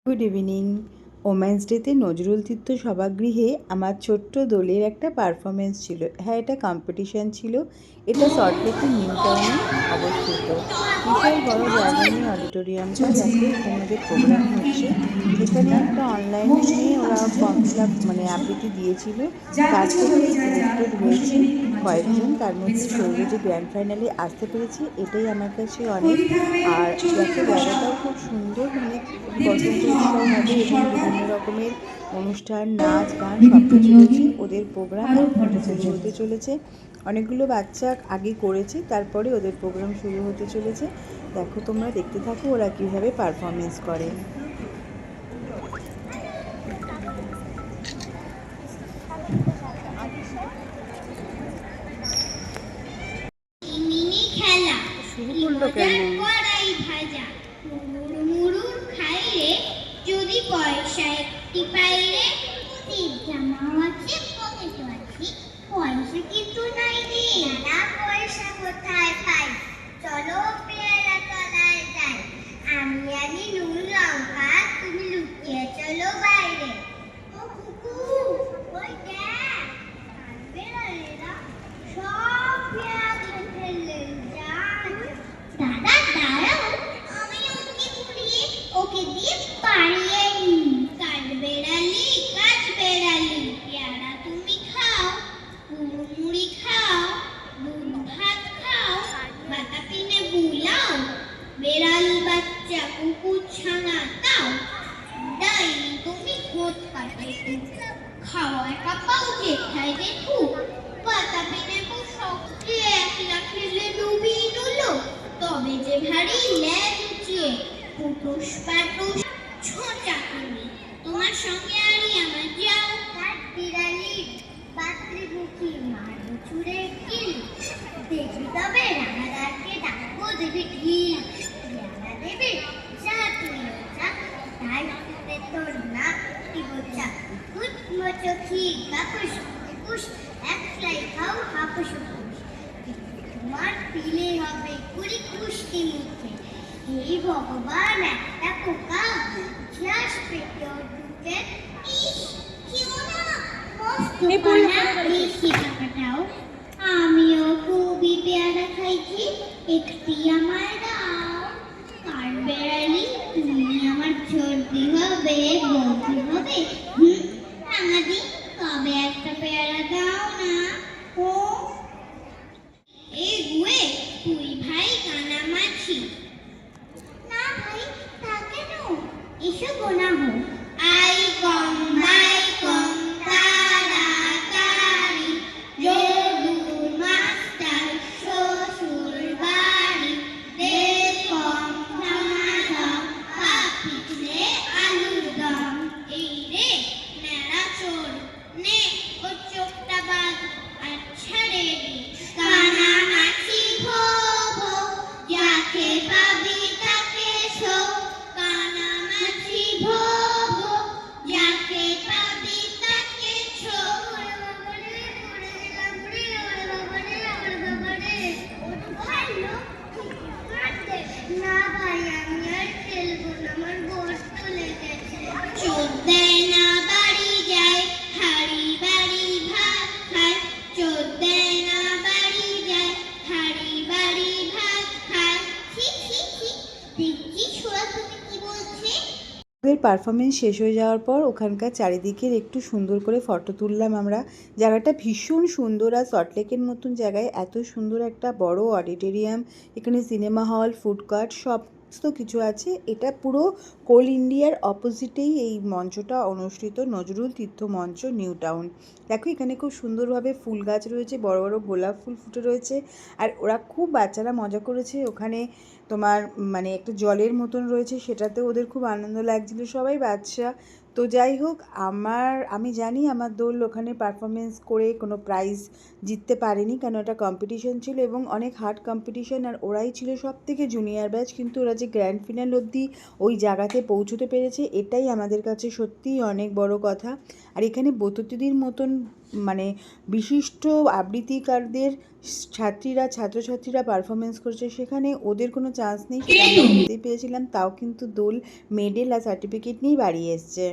Good evening. Women's ডেতে নজরুল তীর্থ সভাগৃহে আমার ছোট্ট দোলের একটা পারফরমেন্স ছিল। হ্যাঁ, এটা কম্পিটিশান ছিল। এটা সল্টলেকের নিউ টাউনে অবস্থিত। বিশাল বড় জায়গা নিয়ে অডিটোরিয়ামটা, দেখো এখানে ওদের প্রোগ্রাম হচ্ছে। এখানে একটা অনলাইনে ওরা ফর্ম ফিল আপ আবৃত্তি দিয়েছিল, তার থেকে সিলেক্টেড হয়েছে কয়েকজন, তার মধ্যে শৈলজ গ্র্যান্ড ফাইনালে আসতে পেরেছে, এটাই আমার কাছে অনেক। আর দেখো জায়গাটাও খুব সুন্দর, বসন্ত উৎসব হবে এবং বিভিন্ন রকমের অনুষ্ঠান, নাচ গান সব কিছু রয়েছে। ওদের প্রোগ্রাম এখন শুরু হতে চলেছে। অনেকগুলো বাচ্চা আগে করেছে, তারপরে ওদের প্রোগ্রাম শুরু হতে চলেছে। দেখো, তোমরা দেখতে থাকো ওরা কীভাবে পারফরমেন্স করে। শুরু করলো কেন? যদি পয়সা একটি পাইলে, জামাও আছে, পকেটও আছে, পয়সা কিন্তু নাই রে। না, পয়সা কোথায় পাই? চলো পেয়ারা তলায় যাই। আমি আনি নুন লঙ্কা, তুমি লুকিয়ে চলো বাইরে। ও কুকু, ওই দেখ, বেড়ালেরা সব পেয়ারা খেয়ে ফেললে। দাদা দাঁড়াও, আমি ওকে ঘুরিয়ে ওকে দিয়ে পাড়িয়ে নিই। কাঠ বেড়ালি, পেয়ারা তুমি খাও, মুড়ি খাও, দুধ ভাত খাও, বাতাবি লেবু লাও, বেড়াল বাচ্চা কুকুর ছানা তাও। ডাইনি তুমি গোদ কাটে খাও একা পাও যেথায় দেখু। বাতাবি লেবু শক্তি একলা খেলে ডুবিয়ে নুলো, তবে যে ভারী ল্যাজ উঠিয়ে পুটুস পাটুস ছোঁচা তুমি। তোমার সঙ্গে আরি আমার যাও। কাঠ বিড়ালি পাত্রীমুখী মারু ছুঁড়ে কিল, দেখবি তবে রানাদারকে ডাকবো দেবী ঢিল। রানা দেবী যা তুই যা, তাই তোর না কি বোঝা। কুটমো চোখি কাপুস কুস, একলাই খাও হাপুস কুস। তোমার পিলে হবে কুড়ি কুষ্টি মুখে। এই ভগবান, একটা পোকা ইতিহাস পেটেও ঢুকে। ইস, কেউ না মস্ত পানা, বেশি টাকাটাও। আমিও খুবই পেয়ারা খাইছি, একটি আমায় দাও। কার বেড়ালি তুমি আমার সর্দি হবে, বলতে হবে রাঙাদি, তবে একটা পেয়ারা দাও না। ও এই গুয়ে, তুই ভাই কানামাছি। না ভাই, তা কেন? এসো গোনা হোক। আই কম বাই কম তাড়াতাড়ি, যদুর মাস্টার শ্বশুর বাড়ি। দে কম ধামাধম, পাপিলে আলুর দম। এই রে নেড়া চোর, নে ও চোখটা বাঁধ আর ছেড়ে দে। কানামাছি ভো ভো, যাকে পাবি তাকে শো। কানামাছি ভো ভো, যাকে পাবি তাকে শো। না ভাই, আমি আর খেলবো না, আমার গোস্ত লেগেছে। চোখ দেয় না বাড়ি যায়, হাড়ি বাড়ি ভাত খায়। চোখ দেয় না বাড়ি যায়, হাড়ি বাড়ি ভাত খায়। দেখছি ছোড়া, তুমি কি বলছে? ওদের পারফরমেন্স শেষ হয়ে যাওয়ার পর ওখানকার চারিদিকের একটু সুন্দর করে ফটো তুললাম আমরা। জায়গাটা ভীষণ সুন্দর, আর সল্টলেকের মতন জায়গায় এত সুন্দর একটা বড় অডিটোরিয়াম, এখানে সিনেমা হল, ফুড কোর্ট সমস্ত কিছু আছে। এটা পুরো কোল ইন্ডিয়ার অপোজিটেই এই মঞ্চটা অনুষ্ঠিত, নজরুল তীর্থ মঞ্চ, নিউ টাউন। দেখো এখানে খুব সুন্দরভাবে ফুল গাছ রয়েছে, বড় বড় গোলাপ ফুল ফুটে রয়েছে। আর ওরা খুব বাচ্চারা মজা করেছে ওখানে। তোমার একটা জলের মতন রয়েছে, সেটাতে ওদের খুব আনন্দ লাগছিল, সবাই বাচ্চা তো যাই হোক, আমি জানি আমার দোল ওখানে পারফরমেন্স করে কোনো প্রাইজ জিততে পারেনি, কেন এটা কম্পিটিশন ছিল এবং অনেক হার্ড কম্পিটিশন, আর ওরাই ছিল সব থেকে জুনিয়র ব্যাচ, কিন্তু ওরা যে গ্র্যান্ড ফিনাল অবধি ওই জায়গাতে পৌঁছতে পেরেছে এটাই আমাদের কাছে সত্যিই অনেক বড় কথা। আর এখানে বতুতিদির মতন মানে বিশিষ্ট আবৃত্তিকারদের ছাত্রছাত্রীরা পারফরমেন্স করছে, সেখানে ওদের কোনো চান্স নেই, সেটা আমরা দেখতেই পেয়েছিলাম। তাও কিন্তু দোল মেডেল আর সার্টিফিকেট নিয়েই বাড়ি এসছে।